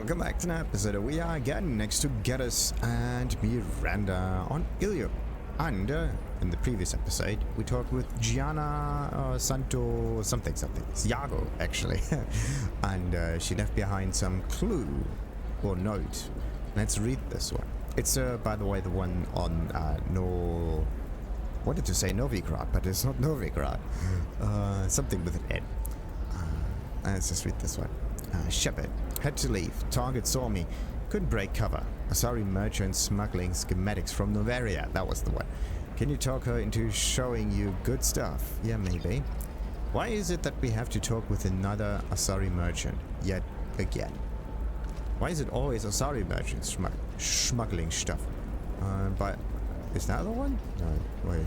Welcome back to another episode. We are again next to Codex and Miranda on Illium. And in the previous episode, we talked with Gianna Santo something. Iago, actually. And she left behind some clue or note. Let's read this one. It's, by the way, the one on wanted to say Novigrad, but it's not Novigrad. Something with an N. Let's just read this one. Shepard. Had to leave. Target saw me. Couldn't break cover. Asari merchant smuggling schematics from Novaria. That was the one. Can you talk her into showing you good stuff? Yeah, maybe. Why is it that we have to talk with another Asari merchant yet again? Why is it always Asari merchants smuggling stuff? But is that the one? No, wait.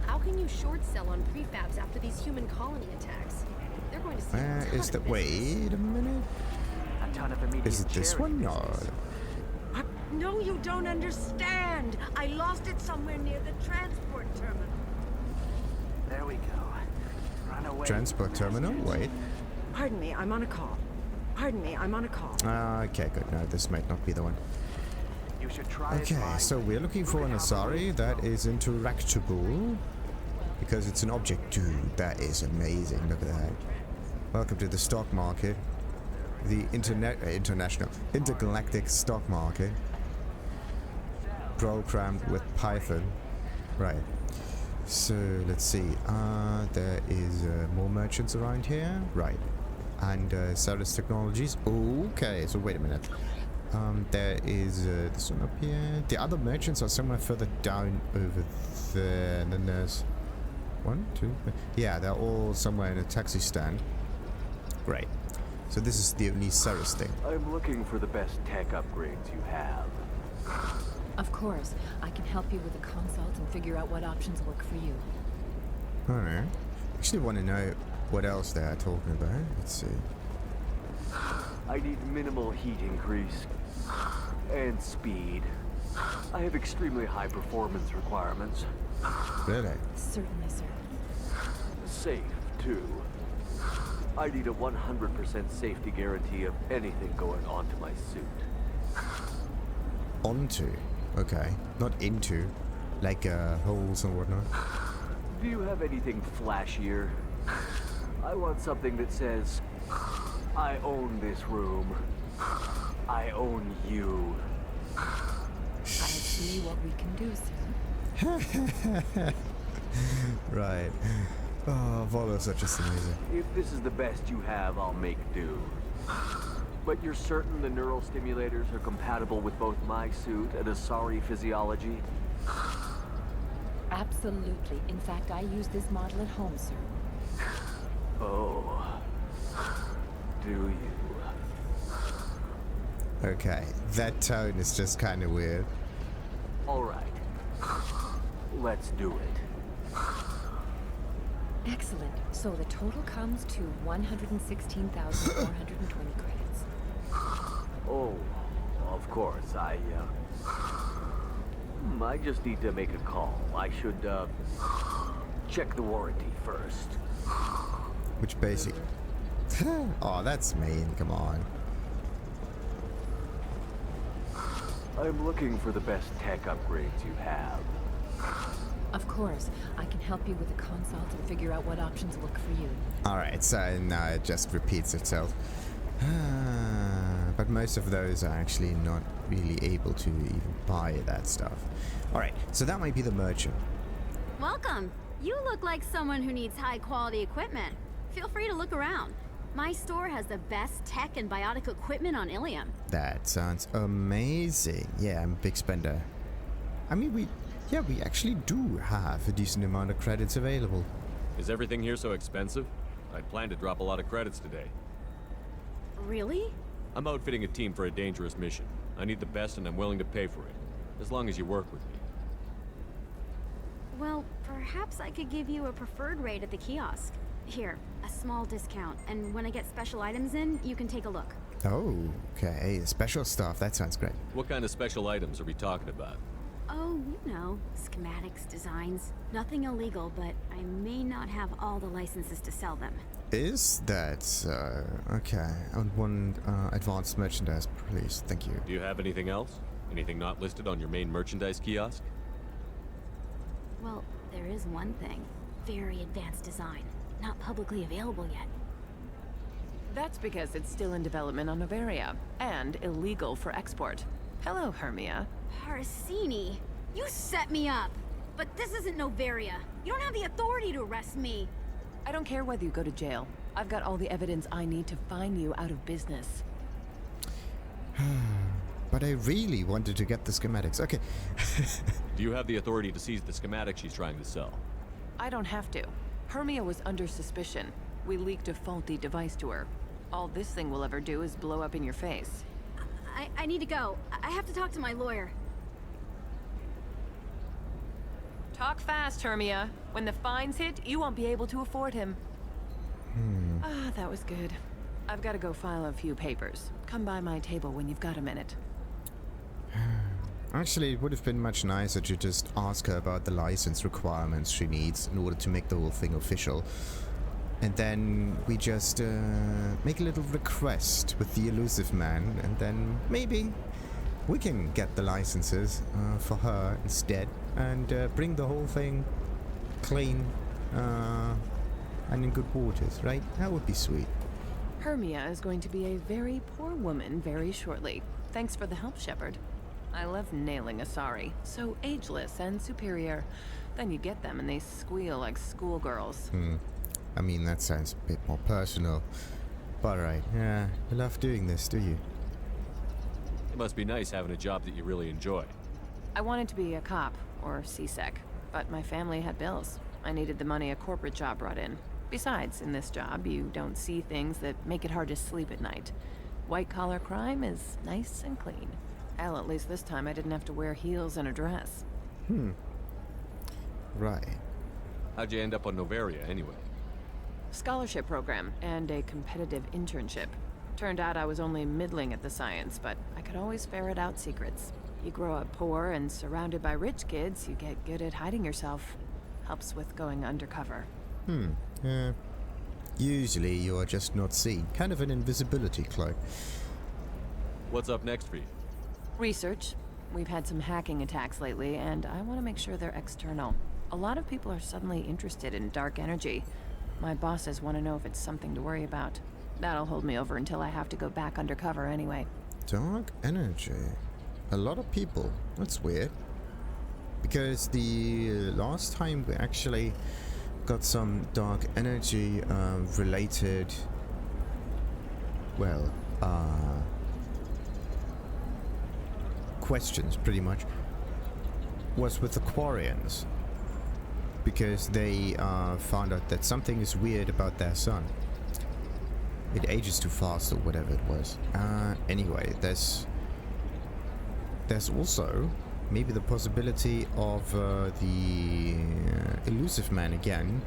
How can you short sell on prefabs after these human colony attacks? They're going to see Where is the... Wait a minute. Is it this one? No. No, you don't understand. I lost it somewhere near the transport terminal. There we go. Run away. Transport terminal? Wait. Pardon me, I'm on a call. Okay, good. No, this might not be the one. You should try Okay, so we're looking for an Asari that is interactable. Because it's an object, dude. That is amazing. Look at that. Welcome to the stock market. The intergalactic stock market. Programmed with Python. Right. So, let's see. There is more merchants around here. Right. And Serrice Technologies. Okay, so wait a minute. There is this one up here. The other merchants are somewhere further down over there. And then there's... 1, 2, 3. Yeah, they're all somewhere in a taxi stand. Great. So this is the only Serrice thing. I'm looking for the best tech upgrades you have. Of course. I can help you with a consult and figure out what options work for you. Alright. Actually want to know what else they are talking about. Let's see. I need minimal heat increase. And speed. I have extremely high performance requirements. Really? Certainly, sir. Safe, too. I need a 100% safety guarantee of anything going onto my suit. Onto? Okay. Not into. Like holes and whatnot. Do you have anything flashier? I want something that says, I own this room. I own you. I'll see what we can do, sir. Right. Oh, Volo is such a amazing. If this is the best you have, I'll make do. But you're certain the neural stimulators are compatible with both my suit and Asari physiology? Absolutely. In fact, I use this model at home, sir. Oh. Do you? Okay. That tone is just kind of weird. All right. Let's do it. Excellent. So the total comes to 116,420 credits. Oh, of course. I just need to make a call. I should, check the warranty first. Which basic? Oh, that's mean. Come on. I'm looking for the best tech upgrades you have. Of course. I can help you with a consult and figure out what options work for you. Alright, so now it just repeats itself. But most of those are actually not really able to even buy that stuff. Alright, so that might be the merchant. Welcome. You look like someone who needs high quality equipment. Feel free to look around. My store has the best tech and biotic equipment on Illium. That sounds amazing. Yeah, I'm a big spender. I mean, we actually do have a decent amount of credits available. Is everything here so expensive? I'd planned to drop a lot of credits today. Really? I'm outfitting a team for a dangerous mission. I need the best and I'm willing to pay for it. As long as you work with me. Well, perhaps I could give you a preferred rate at the kiosk. Here, a small discount, and when I get special items in, you can take a look. Oh, okay. Special stuff. That sounds great. What kind of special items are we talking about? Oh, you know, schematics, designs. Nothing illegal, but I may not have all the licenses to sell them. is that so? Okay. And one advanced merchandise, please. Thank you. Do you have anything else? Anything not listed on your main merchandise kiosk? Well, there is one thing. Very advanced design. Not publicly available yet. That's because it's still in development on Noveria, and illegal for export. Hello, Hermia. Parasini, you set me up! But this isn't Noveria. You don't have the authority to arrest me. I don't care whether you go to jail. I've got all the evidence I need to find you out of business. But I really wanted to get the schematics. Okay. Do you have the authority to seize the schematic she's trying to sell? I don't have to. Hermia was under suspicion. We leaked a faulty device to her. All this thing will ever do is blow up in your face. I need to go. I have to talk to my lawyer. Talk fast, Hermia. When the fines hit, you won't be able to afford him. Ah, that was good. I've got to go file a few papers. Come by my table when you've got a minute. Actually, it would have been much nicer to just ask her about the license requirements she needs in order to make the whole thing official. And then we just make a little request with the elusive man, and then maybe we can get the licenses for her instead, and bring the whole thing clean and in good waters, right? That would be sweet. Hermia is going to be a very poor woman very shortly. Thanks for the help, Shepard. I love nailing Asari. So ageless and superior. Then you get them and they squeal like schoolgirls. I mean, that sounds a bit more personal. But right, yeah, you love doing this, do you? It must be nice having a job that you really enjoy. I wanted to be a cop, or CSEC, but my family had bills. I needed the money a corporate job brought in. Besides, in this job, you don't see things that make it hard to sleep at night. White-collar crime is nice and clean. Hell, at least this time I didn't have to wear heels and a dress. Right. How'd you end up on Noveria, anyway? Scholarship program and a competitive internship. Turned out I was only middling at the science, but I could always ferret out secrets. You grow up poor and surrounded by rich kids, you get good at hiding yourself. Helps with going undercover. Usually you're just not seen. Kind of an invisibility cloak. What's up next for you? Research. We've had some hacking attacks lately, and I want to make sure they're external. A lot of people are suddenly interested in dark energy. My bosses want to know if it's something to worry about. That'll hold me over until I have to go back undercover anyway. Dark energy. A lot of people. That's weird. Because the last time we actually got some dark energy related, well, questions pretty much, was with the Quarians. Because they found out that something is weird about their sun. It ages too fast or whatever it was. Anyway, there's also maybe the possibility of the elusive man again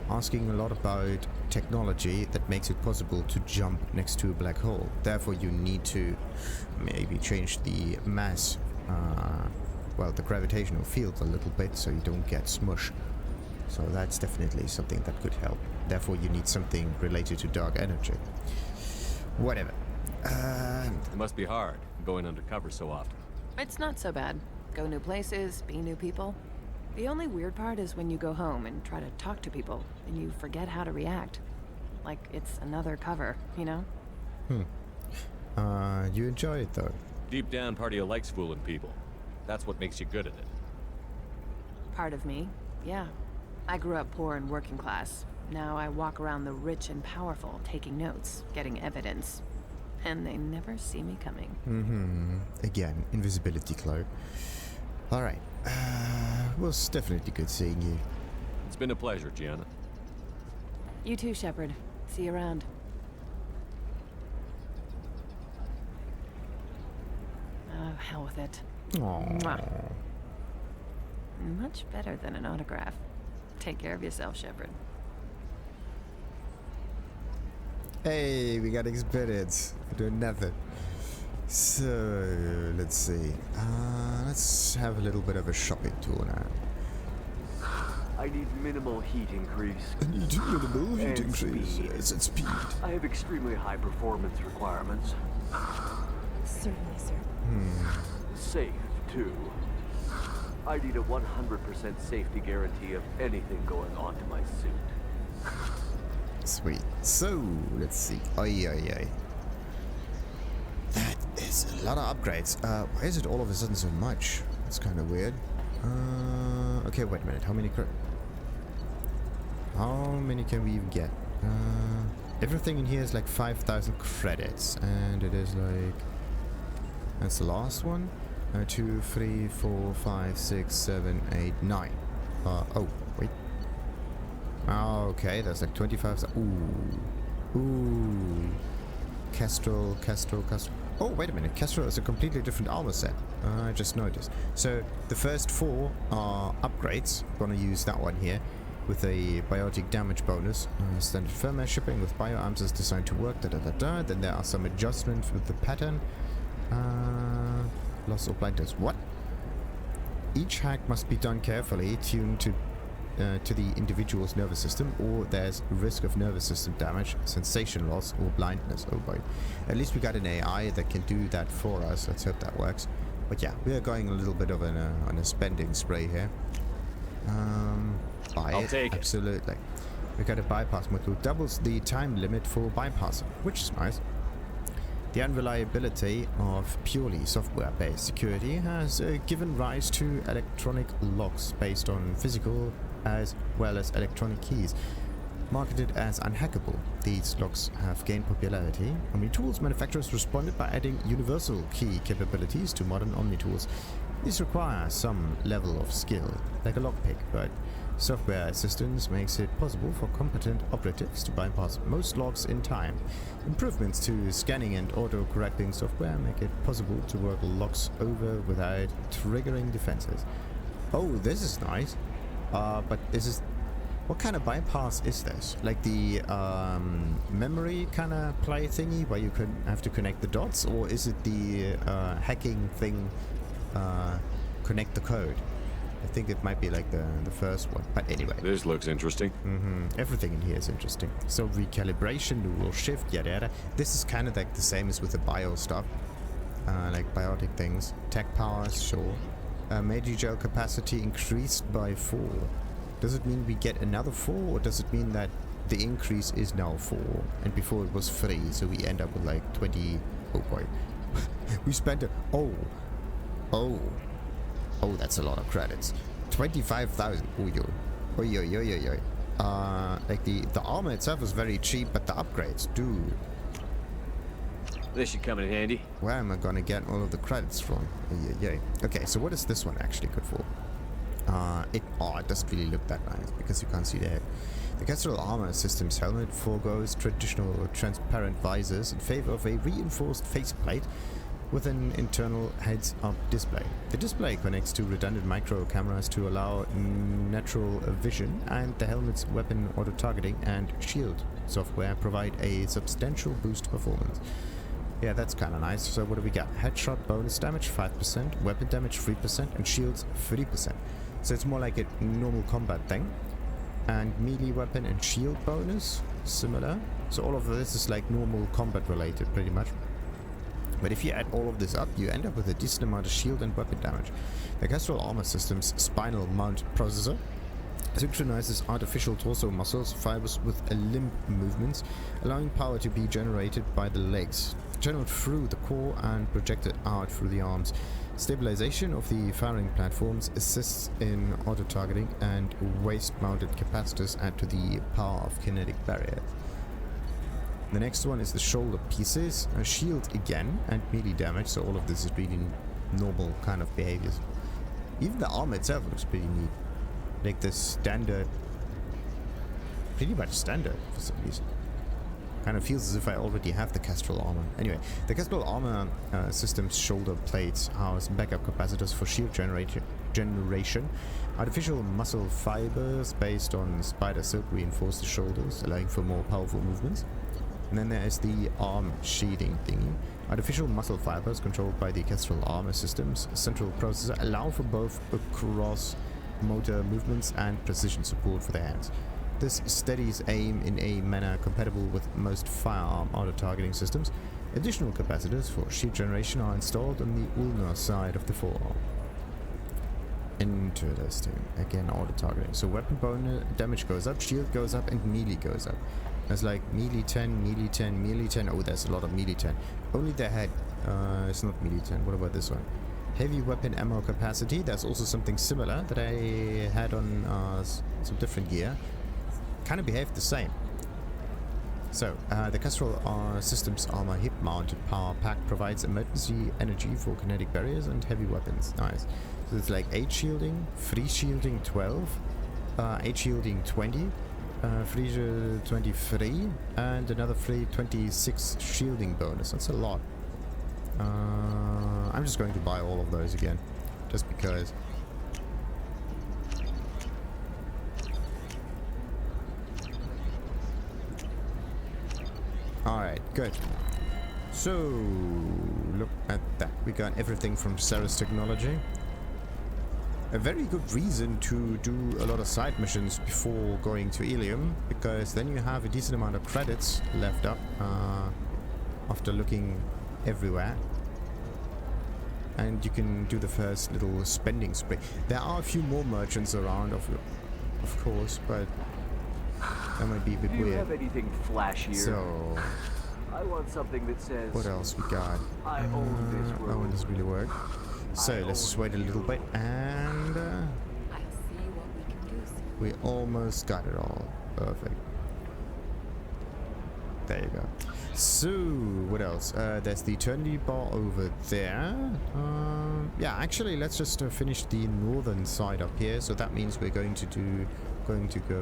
asking a lot about technology that makes it possible to jump next to a black hole. Therefore you need to maybe change the mass, well, the gravitational field a little bit so you don't get smushed. So that's definitely something that could help. Therefore you need something related to dark energy. Whatever. It must be hard, going undercover so often. It's not so bad. Go new places, be new people. The only weird part is when you go home and try to talk to people, and you forget how to react. Like it's another cover, you know? You enjoy it though? Deep down, part of you likes fooling people. That's what makes you good at it. Part of me, yeah. I grew up poor and working class. Now I walk around the rich and powerful, taking notes, getting evidence. And they never see me coming. Again, invisibility cloak. Alright. Was definitely good seeing you. It's been a pleasure, Gianna. You too, Shepard. See you around. Oh, hell with it. Aww. Mwah. Much better than an autograph. Take care of yourself, Shepard. Hey, we got experience. We're doing nothing. So, let's see. Let's have a little bit of a shopping tour now. I need minimal heat increase. I need minimal heat And increase. speed. Yes, and speed. I have extremely high performance requirements. Certainly, sir. Safe, too. I need a 100% safety guarantee of anything going onto my suit. Sweet. So, let's see. Oi. That is a lot of upgrades. Why is it all of a sudden so much? It's kind of weird. Okay, wait a minute. How many can we even get? Everything in here is like 5,000 credits. And it is like... That's the last one. 2, 3, 4, 5, 6, 7, 8, 9. Oh, wait. Okay, that's like 25. Ooh. Kestrel. Oh, wait a minute. Kestrel is a completely different armor set. I just noticed. So, the first 4 are upgrades. Gonna use that one here with a biotic damage bonus. Standard firmware shipping with bioarms is designed to work. Then there are some adjustments with the pattern. Loss or blindness. What? Each hack must be done carefully, tuned to the individual's nervous system, or there's risk of nervous system damage, sensation loss, or blindness. Oh boy. At least we got an AI that can do that for us. Let's hope that works. But yeah, we are going a little bit of on a spending spree here. Buy I'll it. take it. Absolutely. We got a bypass module. Doubles the time limit for bypassing, which is nice. The unreliability of purely software-based security has given rise to electronic locks based on physical as well as electronic keys. Marketed as unhackable, these locks have gained popularity. OmniTools manufacturers responded by adding universal key capabilities to modern OmniTools. These require some level of skill, like a lockpick, but software assistance makes it possible for competent operatives to bypass most locks in time. Improvements to scanning and auto-correcting software make it possible to work locks over without triggering defenses. Oh, this is nice. But this is... What kind of bypass is this? Like the memory kind of play thingy where you have to connect the dots? Or is it the hacking thing, connect the code? I think it might be like the first one. But anyway. This looks interesting. Everything in here is interesting. So recalibration, neural shift, yada yada. This is kind of like the same as with the bio stuff. Like biotic things. Tech powers, sure. Medi-gel capacity increased by 4. Does it mean we get another 4, or does it mean that the increase is now 4 and before it was 3, so we end up with like 20... Oh boy. We spent a... Oh, that's a lot of credits. 25,000. Oi. Like the armor itself is very cheap, but the upgrades, dude. This should come in handy. Where am I gonna get all of the credits from? Okay, so what is this one actually good for? It doesn't really look that nice because you can't see the head. The Kestrel Armor Systems helmet forgoes traditional transparent visors in favor of a reinforced faceplate with an internal heads-up display. The display connects to redundant micro cameras to allow natural vision, and the helmet's weapon auto-targeting and shield software provide a substantial boost to performance. Yeah, that's kind of nice. So what do we got? Headshot bonus damage 5%, weapon damage 3%, and shields 3%. So it's more like a normal combat thing. And melee weapon and shield bonus, similar. So all of this is like normal combat related, pretty much. But if you add all of this up, you end up with a decent amount of shield and weapon damage. The Kestrel Armor System's spinal mount processor synchronizes artificial torso muscles fibers with limb movements, allowing power to be generated by the legs, channeled through the core and projected out through the arms. Stabilization of the firing platforms assists in auto-targeting, and waist-mounted capacitors add to the power of kinetic barriers. The next one is the shoulder pieces, a shield again, and melee damage, so all of this is really normal kind of behaviors. Even the armor itself looks pretty neat. Like the standard, pretty much standard for some reason. Kind of feels as if I already have the Kestrel armor. Anyway, the Kestrel Armor System's shoulder plates house backup capacitors for shield generation. Artificial muscle fibers based on spider silk reinforce the shoulders, allowing for more powerful movements. And then there is the arm sheathing thingy. Artificial muscle fibers controlled by the Kestrel Armor System's central processor allow for both across motor movements and precision support for the hands. This steadies aim in a manner compatible with most firearm auto-targeting systems. Additional capacitors for shield generation are installed on the ulnar side of the forearm. Interesting. Again, auto-targeting. So weapon bonus damage goes up, shield goes up, and melee goes up. There's like melee 10, melee 10, melee 10. Oh, there's a lot of melee 10. Only the head. It's not melee 10. What about this one? Heavy weapon ammo capacity. That's also something similar that I had on some different gear. Kind of behaved the same. So, the Kestrel Systems Armor hip-mounted power pack provides emergency energy for kinetic barriers and heavy weapons. Nice. So it's like 8 shielding, free shielding 12, 8 shielding 20, free 23, and another free 26 shielding bonus. That's a lot. I'm just going to buy all of those again, just because. Alright, good. So, look at that. We got everything from Serrice technology. A very good reason to do a lot of side missions before going to Illium, because then you have a decent amount of credits left up after looking everywhere. And you can do the first little spending spree. There are a few more merchants around, of course, but that might be a bit Do you weird. have anything flashier? So, I want something that says. what else we got? I own this room. That one doesn't really work. So let's just wait a little bit, and I'll see what we can do. we almost got it all. Perfect. There you go. So, what else? There's the eternity bar over there. Yeah, actually, let's just finish the northern side up here. So that means we're going to go into the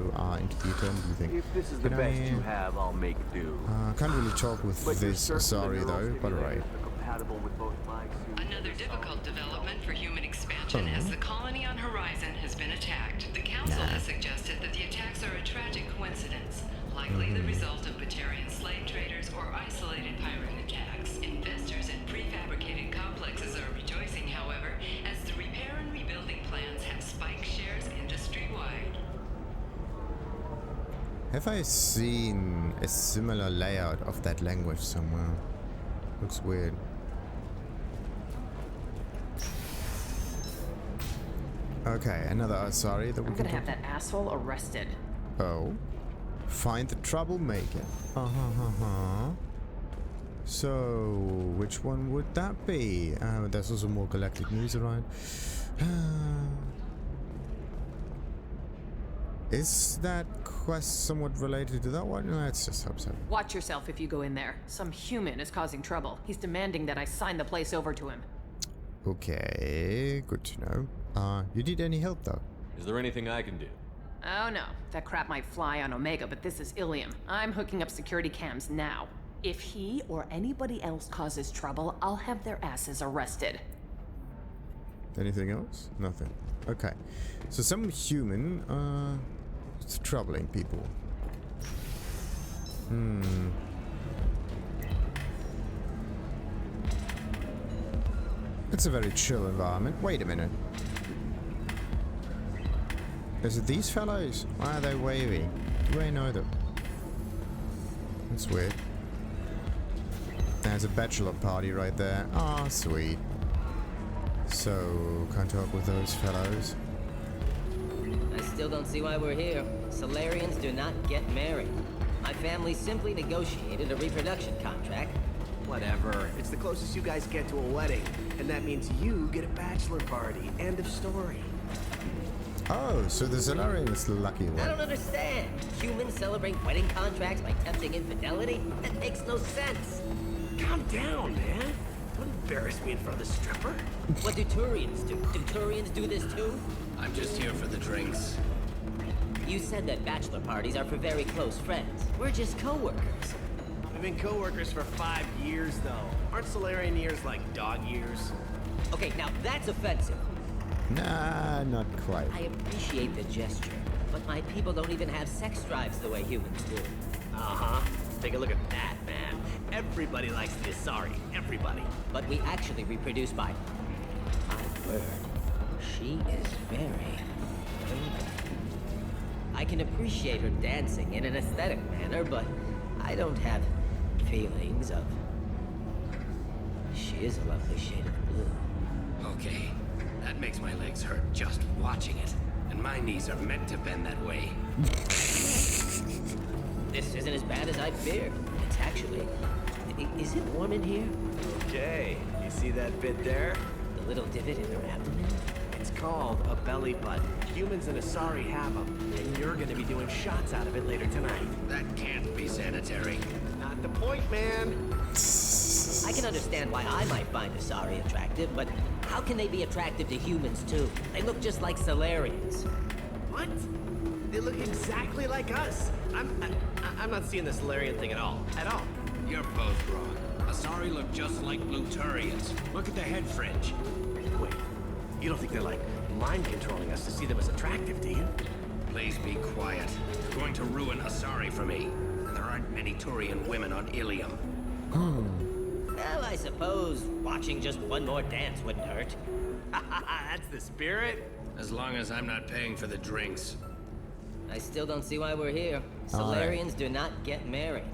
eternity thing. If this is the best you have, I'll make do. Can't really talk with But you're this certain Asari the neural though, but alright. stimulators are compatible with both my suit Another and difficult Asari's development for human expansion as the colony on Horizon has been attacked. The Council has suggested that the attacks are a tragic coincidence, likely the result of Batarian slave traders or isolated pirate attacks. Investors in prefabricated complexes are rejoicing, however, as the repair and rebuilding plans have spiked shares industry-wide. Have I seen a similar layout of that language somewhere? Looks weird. Okay, another Asari that we I'm can gonna have that asshole arrested. Oh. Find the troublemaker. So, which one would that be? There's also more galactic news around. Is that quest somewhat related to that one? Let's just hope so. Watch yourself if you go in there. Some human is causing trouble. He's demanding that I sign the place over to him. Okay, good to know. You need any help though? Is there anything I can do? Oh no, that crap might fly on Omega, but this is Illium. I'm hooking up security cams now. If he or anybody else causes trouble, I'll have their asses arrested. Anything else? Nothing. Okay. So some human, it's troubling people. It's a very chill environment. Wait a minute. Is it these fellows? Why are they waving? Do I know them? That's weird. There's a bachelor party right there. Ah, sweet. So, can't talk with those fellows. I still don't see why we're here. Solarians do not get married. My family simply negotiated a reproduction contract. Whatever. It's the closest you guys get to a wedding. And that means you get a bachelor party. End of story. Oh, so the Solarian is the lucky I one. don't understand. Humans celebrate wedding contracts by tempting infidelity? That makes no sense. Calm down, man. Don't embarrass me in front of the stripper. What do Turians do? Do Turians do this too? I'm just here for the drinks. You said that bachelor parties are for very close friends. We're just co-workers. We've been co-workers for 5 years, though. Aren't Solarian years like dog years? Okay, now that's offensive. Nah, not quite. I appreciate the gesture, but my people don't even have sex drives the way humans do. Uh-huh. Take a look at that, man. Everybody likes the Asari. Everybody. But we actually reproduce by... My word. She is very... I can appreciate her dancing in an aesthetic manner, but I don't have feelings of... She is a lovely shade of blue. Okay, that makes my legs hurt just watching it. And my knees are meant to bend that way. This isn't as bad as I feared. It's actually... Is it warm in here? Okay, you see that bit there? The little divot in her abdomen? It's called a belly button. Humans and Asari have them, and you're gonna be doing shots out of it later tonight. That can't be sanitary. Not the point, man. I can understand why I might find Asari attractive, but how can they be attractive to humans too? They look just like Solarians. What? They look exactly like us. I'm not seeing the Solarian thing at all. At all. You're both wrong. Asari look just like Bluturians. Look at the head fringe. Wait, you don't think they're like mind controlling us to see them as attractive, do you? Please be quiet. You're going to ruin Asari for me. There aren't many Turian women on Illium. Well, I suppose watching just one more dance wouldn't hurt. That's the spirit. As long as I'm not paying for the drinks. I still don't see why we're here. Solarians do not get married.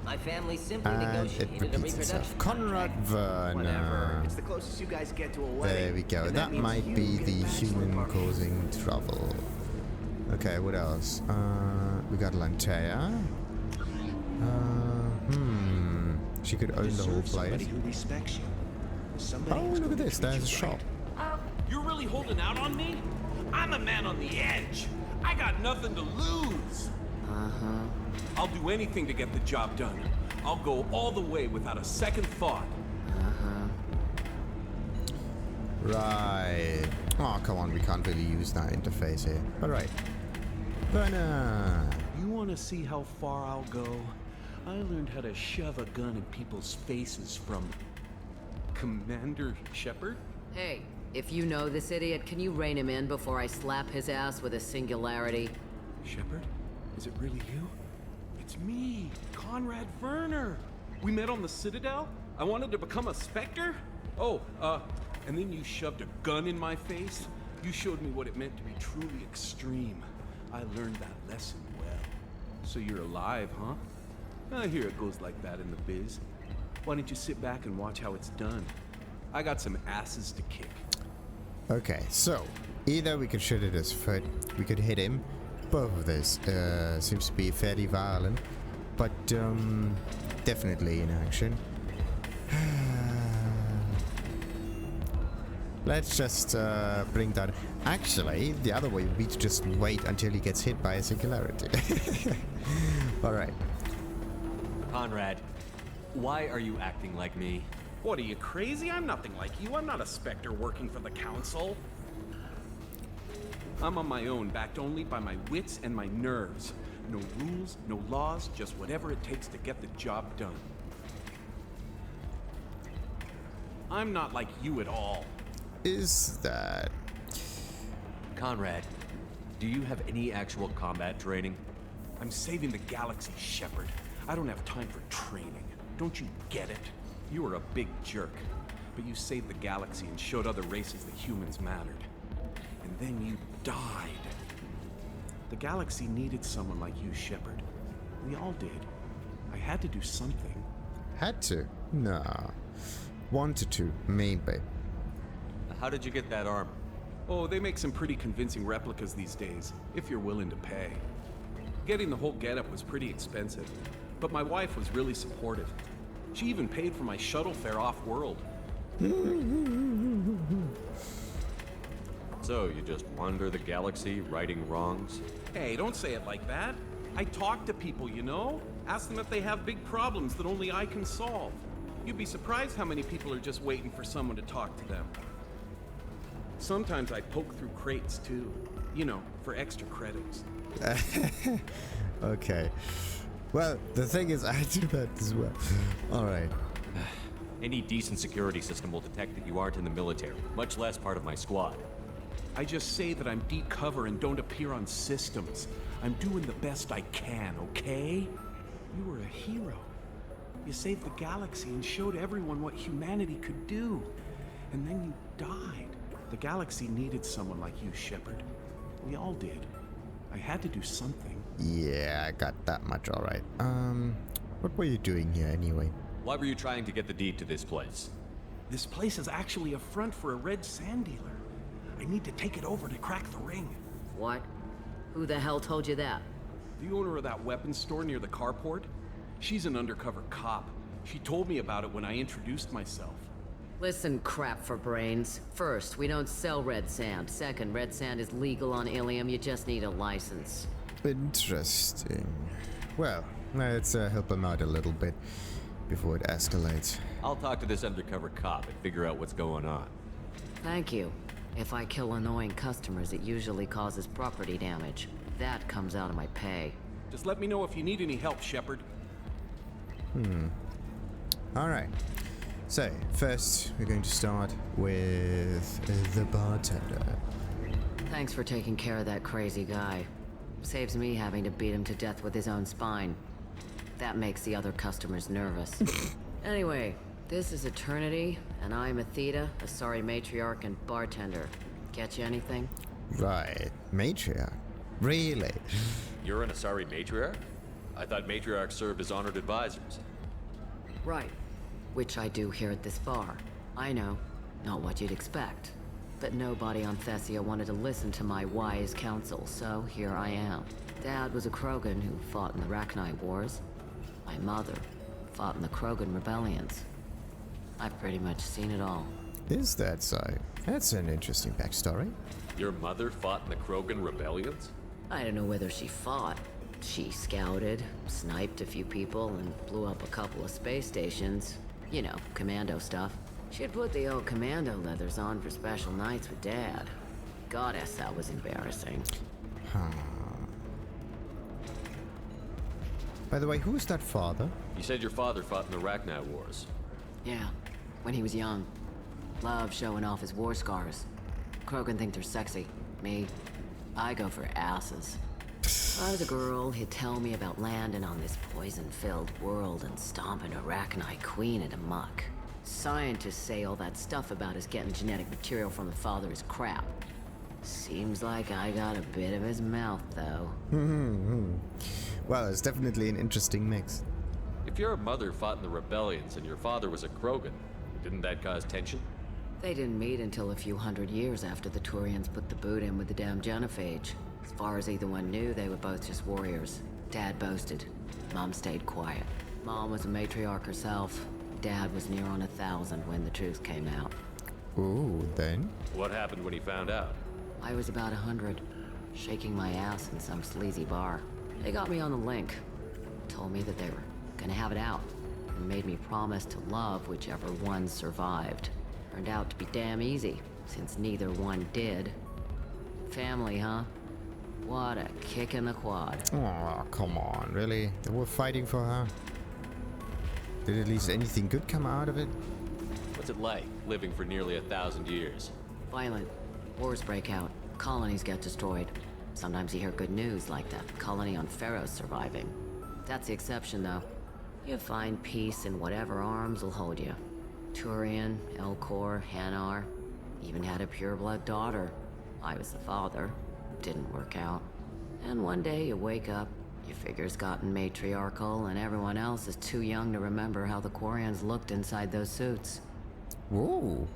My family simply And it negotiated a repeats itself. reproduction Conrad Whatever. Verner. It's the closest you guys get to a wedding. There we go. and That means might you be get a the bachelor human party. causing trouble. Okay, what else? We got Lanteia. She could own the whole place. Somebody who respects you. Somebody Oh, who's look at going this. to treat There's a you shop. right. You're really holding out on me? I'm a man on the edge. I got nothing to lose. I'll do anything to get the job done. I'll go all the way without a second thought. Right. Oh, come on. We can't really use that interface here. All right. Verner. You want to see how far I'll go? I learned how to shove a gun in people's faces from Commander Shepard. Hey, if you know this idiot, can you rein him in before I slap his ass with a singularity? Shepard? Is it really you? It's me, Conrad Verner. We met on the Citadel. I wanted to become a Spectre. And then you shoved a gun in my face. You showed me what it meant to be truly extreme. I learned that lesson well. So you're alive, huh? I hear it goes like that in the biz. Why don't you sit back and watch how it's done? I got some asses to kick. Okay, so either we could shoot at his foot, we could hit him. Both of this seems to be fairly violent, but definitely in action. Let's just bring that. Actually, the other way would be to just wait until he gets hit by a singularity. All right. Conrad, why are you acting like me? What, are you crazy? I'm nothing like you. I'm not a Spectre working for the Council. I'm on my own, backed only by my wits and my nerves. No rules, no laws, just whatever it takes to get the job done. I'm not like you at all. Is that... Conrad, do you have any actual combat training? I'm saving the galaxy, Shepard. I don't have time for training. Don't you get it? You were a big jerk, but you saved the galaxy and showed other races that humans mattered. And then you died. The galaxy needed someone like you, Shepard. We all did. I had to do something. Had to? Nah. Wanted to, maybe. How did you get that armor? Oh, they make some pretty convincing replicas these days, if you're willing to pay. Getting the whole getup was pretty expensive, but my wife was really supportive. She even paid for my shuttle fare off-world. So, you just wander the galaxy, righting wrongs? Hey, don't say it like that. I talk to people, you know? Ask them if they have big problems that only I can solve. You'd be surprised how many people are just waiting for someone to talk to them. Sometimes I poke through crates, too. You know, for extra credits. Okay. Well, the thing is, I do that as well. Alright. Any decent security system will detect that you aren't in the military, much less part of my squad. I just say that I'm deep cover and don't appear on systems. I'm doing the best I can, okay? You were a hero. You saved the galaxy and showed everyone what humanity could do. And then you died. The galaxy needed someone like you, Shepard. We all did. I had to do something. Yeah, I got that much alright. What were you doing here anyway? Why were you trying to get the deed to this place? This place is actually a front for a red sand dealer. I need to take it over to crack the ring. What? Who the hell told you that? The owner of that weapons store near the carport? She's an undercover cop. She told me about it when I introduced myself. Listen, crap for brains. First, we don't sell red sand. Second, red sand is legal on Illium. You just need a license. Interesting. Well, let's help him out a little bit before it escalates. I'll talk to this undercover cop and figure out what's going on. Thank you. If I kill annoying customers, it usually causes property damage. That comes out of my pay. Just let me know if you need any help, Shepard. Alright. So, first, we're going to start with the bartender. Thanks for taking care of that crazy guy. Saves me having to beat him to death with his own spine. That makes the other customers nervous. Anyway, this is Eternity, and I'm Aethyta, Asari matriarch and bartender. Get you anything? Right. Matriarch? Really? You're an Asari matriarch? I thought matriarchs served as honored advisors. Right. Which I do here at this bar. I know, not what you'd expect. But nobody on Thessia wanted to listen to my wise counsel, so here I am. Dad was a Krogan who fought in the Rachni Wars. My mother fought in the Krogan rebellions. I've pretty much seen it all. Is that so? That's an interesting backstory. Your mother fought in the Krogan rebellions? I don't know whether she fought. She scouted, sniped a few people, and blew up a couple of space stations. You know, commando stuff. She'd put the old commando leathers on for special nights with Dad. Goddess, that was embarrassing. By the way, who's that father? You said your father fought in the Rachni Wars. Yeah, when he was young. Loved showing off his war scars. Krogan think they're sexy. Me, I go for asses. When I was a girl, he'd tell me about landing on this poison-filled world and stomping a Rachni queen into muck. Scientists say all that stuff about us getting genetic material from the father is crap. Seems like I got a bit of his mouth, though. Well, it's definitely an interesting mix. If your mother fought in the rebellions and your father was a Krogan, didn't that cause tension? They didn't meet until a few hundred years after the Turians put the boot in with the damn genophage. As far as either one knew, they were both just warriors. Dad boasted. Mom stayed quiet. Mom was a matriarch herself. Dad was near on 1,000 when the truth came out. Ooh, then? What happened when he found out? I was about 100, shaking my ass in some sleazy bar. They got me on the link. Told me that they were gonna have it out, and made me promise to love whichever one survived. Turned out to be damn easy, since neither one did. Family, huh? What a kick in the quad. Oh, come on, really? They were fighting for her? Did at least anything good come out of it? What's it like, living for nearly 1,000 years? Violent. Wars break out. Colonies get destroyed. Sometimes you hear good news, like the colony on Pharaoh surviving. That's the exception, though. You find peace in whatever arms will hold you. Turian, Elcor, Hanar. Even had a pureblood daughter. I was the father. Didn't work out. And one day you wake up, your figure's gotten matriarchal, and everyone else is too young to remember how the Quarians looked inside those suits. Whoa.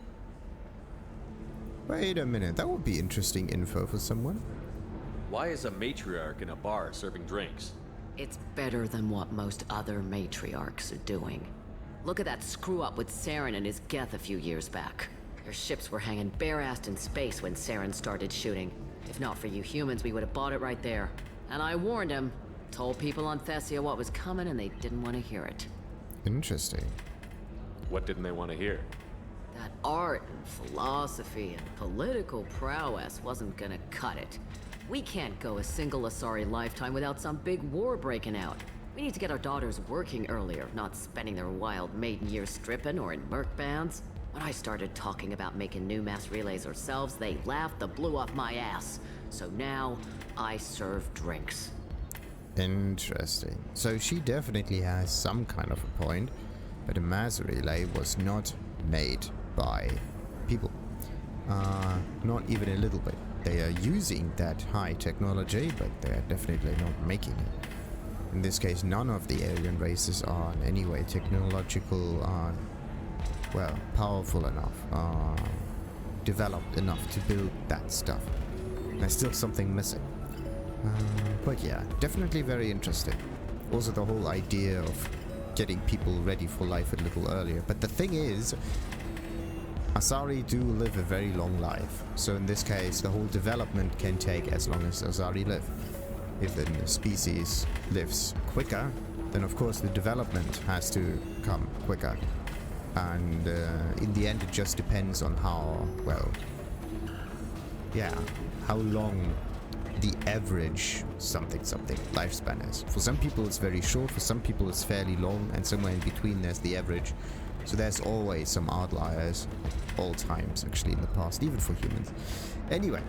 Wait a minute, that would be interesting info for someone. Why is a matriarch in a bar serving drinks? It's better than what most other matriarchs are doing. Look at that screw-up with Saren and his Geth a few years back. Their ships were hanging bare-assed in space when Saren started shooting. If not for you humans, we would have bought it right there. And I warned him. Told people on Thessia what was coming, and they didn't want to hear it. Interesting. What didn't they want to hear? That art and philosophy and political prowess wasn't gonna cut it. We can't go a single Asari lifetime without some big war breaking out. We need to get our daughters working earlier, not spending their wild maiden years stripping or in merc bands. When I started talking about making new mass relays ourselves, they laughed the blue off my ass. So now, I serve drinks. Interesting. So she definitely has some kind of a point, but a mass relay was not made by people. Not even a little bit. they are using that high technology, but they are definitely not making it. In this case, none of the alien races are in any way technological, well, powerful enough, developed enough to build that stuff. There's still something missing. But yeah, definitely very interesting. Also the whole idea of getting people ready for life a little earlier. But the thing is, Asari do live a very long life. So in this case, the whole development can take as long as Asari live. If a species lives quicker, then of course the development has to come quicker. And in the end, it just depends on how, well, yeah, how long the average something lifespan is. For some people it's very short, for some people it's fairly long, and somewhere in between there's the average. So there's always some outliers, all times actually in the past, even for humans. Anyway.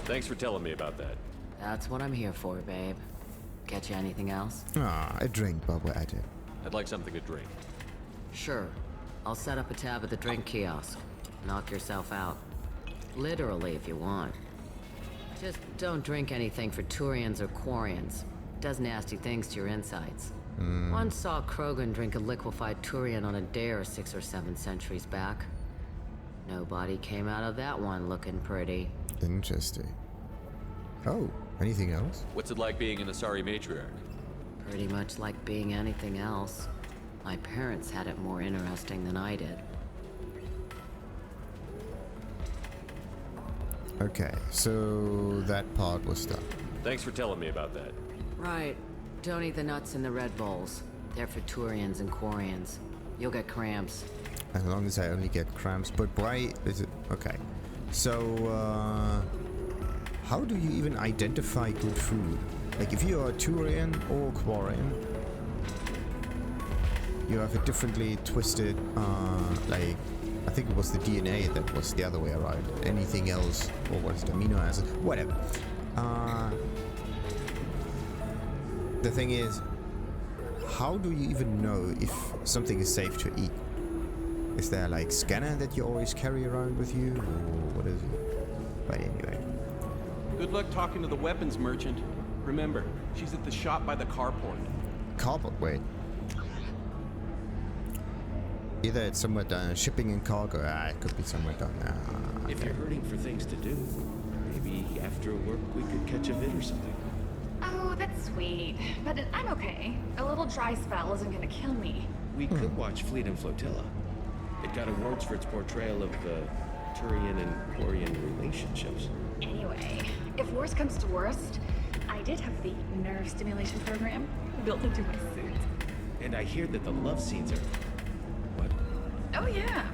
Thanks for telling me about that. That's what I'm here for, babe. Get you anything else? A drink while we're at it. I'd like something to drink. Sure. I'll set up a tab at the drink kiosk. Knock yourself out. Literally, if you want. Just don't drink anything for Turians or Quarians. Does nasty things to your insides. Once saw Krogan drink a liquefied Turian on a dare 6 or 7 centuries back. Nobody came out of that one looking pretty. Interesting. Oh, anything else? What's it like being an Asari matriarch? Pretty much like being anything else. My parents had it more interesting than I did. Okay, so that part was done. Thanks for telling me about that. Right. Don't eat the nuts in the Red Bowls. They're for Turians and Quarians. You'll get cramps. As long as I only get cramps. But why is it... Okay. So, how do you even identify good food? Like, if you are a Turian or Quarian, you have a differently twisted, like... I think it was the DNA that was the other way around. Anything else, or was it amino acid? Whatever. The thing is, how do you even know if something is safe to eat? Is there like scanner that you always carry around with you, or what is it? But anyway. Good luck talking to the weapons merchant. Remember, she's at the shop by the carport. Carport? Wait. Either it's somewhere down shipping and cargo. It could be somewhere down there. If you're hurting for things to do, maybe after work we could catch a vid or something. Oh, that's sweet. But I'm okay. A little dry spell isn't gonna kill me. We could watch Fleet and Flotilla. It got awards for its portrayal of Turian and Quarian relationships. Anyway, if worst comes to worst, I did have the nerve stimulation program built into my suit. And I hear that the love scenes are... What? Oh yeah.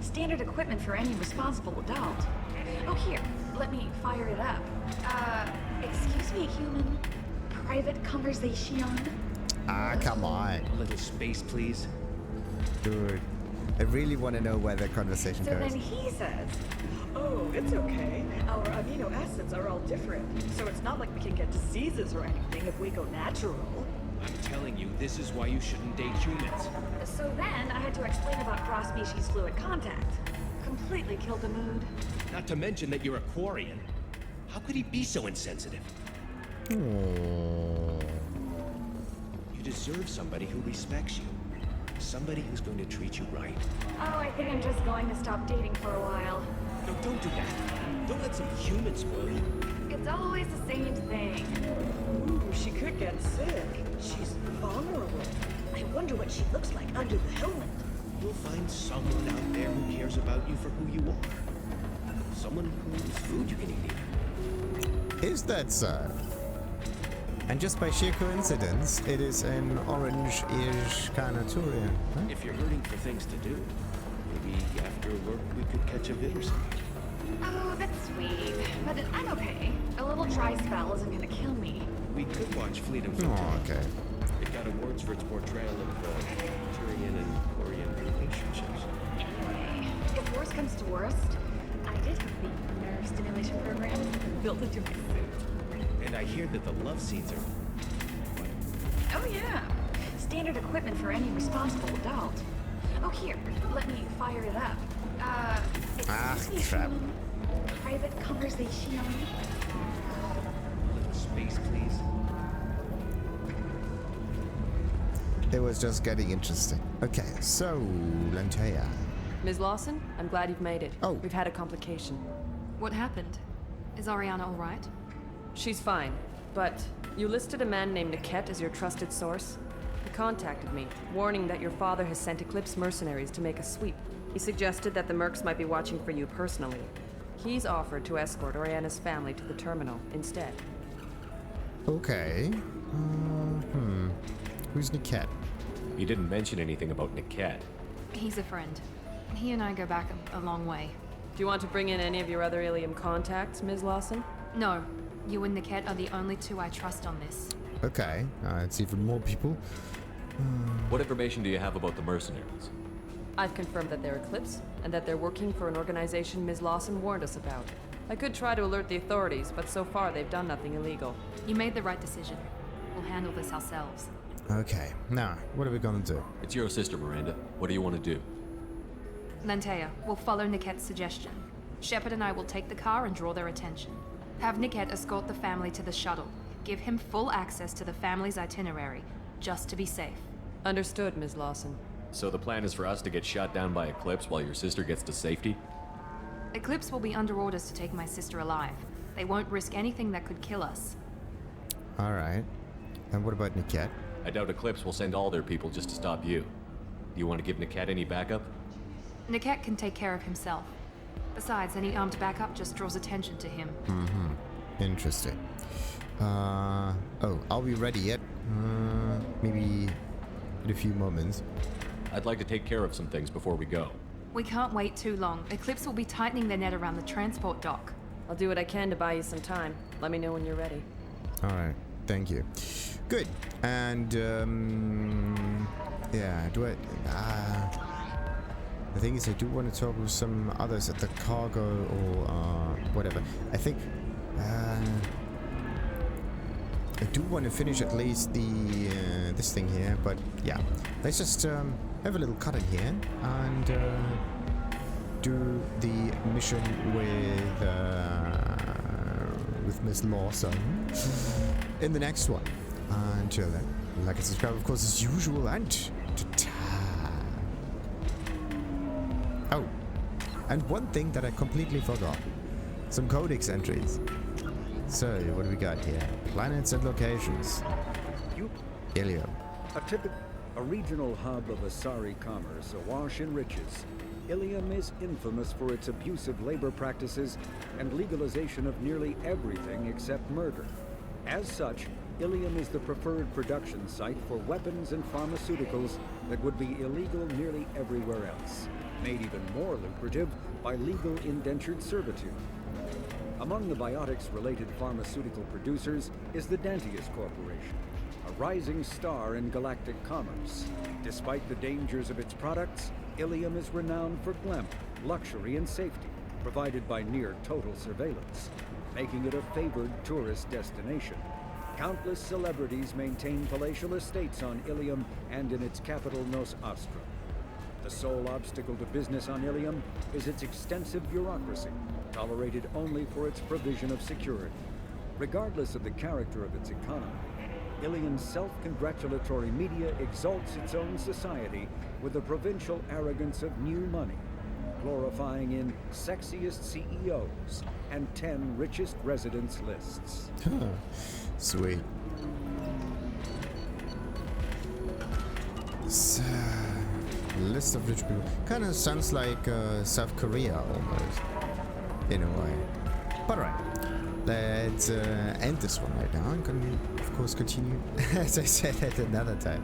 Standard equipment for any responsible adult. Oh here, let me fire it up. Excuse me, human. Private conversation? Come on. A little space, please. Dude, I really want to know where the conversation So goes. then he says, oh, it's okay. Our amino acids are all different, so it's not like we can get diseases or anything if we go natural. I'm telling you, this is why you shouldn't date humans. So then I had to explain about cross-species fluid contact. Completely killed the mood. Not to mention that you're a Quarian. How could he be so insensitive? Oh. You deserve somebody who respects you. Somebody who's going to treat you right. Oh, I think I'm just going to stop dating for a while. No, don't do that. Don't let some human spoil you. It's always the same thing. Ooh, she could get sick. She's vulnerable. I wonder what she looks like under the helmet. You'll find someone out there who cares about you for who you are. Someone whose food you can eat. Is that so? And just by sheer coincidence, it is an orange-ish kind of Turian. Huh? If you're hurting for things to do, maybe after work we could catch a vid or something. Oh, that's sweet. But I'm okay. A little dry spell isn't gonna kill me. We could watch Fleet and Flotilla. Oh, okay. It got awards for its portrayal of Turian and Quarian relationships. Anyway, if worst comes to worst, I did have the nerve stimulation program built into my suit. And I hear that the love scenes are... What? Oh yeah. Standard equipment for any responsible adult. Oh here, let me fire it up. Excuse me, crap. human. private conversation. A little space, please. It was just getting interesting. Okay, so Lanteia. Ms. Lawson, I'm glad you've made it. Oh. We've had a complication. What happened? Is Ariana all right? She's fine, but you listed a man named Niket as your trusted source. He contacted me, warning that your father has sent Eclipse mercenaries to make a sweep. He suggested that the mercs might be watching for you personally. He's offered to escort Oriana's family to the terminal instead. Okay. Who's Niket? He didn't mention anything about Niket. He's a friend. He and I go back a long way. Do you want to bring in any of your other Illium contacts, Ms. Lawson? No. You and Niket are the only two I trust on this. Okay, it's even more people. What information do you have about the mercenaries? I've confirmed that they're Eclipse, and that they're working for an organization Ms. Lawson warned us about. I could try to alert the authorities, but so far they've done nothing illegal. You made the right decision. We'll handle this ourselves. Okay, now, what are we gonna do? It's your sister, Miranda. What do you want to do? Lanteia, we'll follow Niket's suggestion. Shepard and I will take the car and draw their attention. Have Niket escort the family to the shuttle. Give him full access to the family's itinerary, just to be safe. Understood, Ms. Lawson. So the plan is for us to get shot down by Eclipse while your sister gets to safety? Eclipse will be under orders to take my sister alive. They won't risk anything that could kill us. Alright. And what about Niket? I doubt Eclipse will send all their people just to stop you. Do you want to give Niket any backup? Niket can take care of himself. Besides, any armed backup just draws attention to him. Interesting. Oh, are we ready yet? Maybe in a few moments. I'd like to take care of some things before we go. We can't wait too long. Eclipse will be tightening their net around the transport dock. I'll do what I can to buy you some time. Let me know when you're ready. Alright, thank you. Good. And, yeah, the thing is, I do want to talk with some others at the cargo or whatever. I think I do want to finish at least the this thing here, but yeah, let's just have a little cut in here and do the mission with Miss Lawson in the next one. Until then, like and subscribe, of course, as usual, and oh, and one thing that I completely forgot. Some Codex entries. So, what do we got here? Planets and locations. Illium. A regional hub of Asari commerce awash in riches, Illium is infamous for its abusive labor practices and legalization of nearly everything except murder. As such, Illium is the preferred production site for weapons and pharmaceuticals that would be illegal nearly everywhere else, made even more lucrative by legal indentured servitude. Among the biotics-related pharmaceutical producers is the Dantius Corporation, a rising star in galactic commerce. Despite the dangers of its products, Illium is renowned for glamour, luxury, and safety, provided by near-total surveillance, making it a favored tourist destination. Countless celebrities maintain palatial estates on Illium and in its capital, Nos Astra. The sole obstacle to business on Illium is its extensive bureaucracy, tolerated only for its provision of security. Regardless of the character of its economy, Illium's self-congratulatory media exalts its own society with the provincial arrogance of new money, glorifying in sexiest CEOs and 10 richest residents lists. Sweet. List of rich people. Kind of sounds like South Korea almost, in a way. But alright, let's end this one right now and can, of course, continue as I said at another time.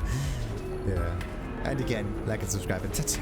Yeah. And again, like and subscribe and ta-ta!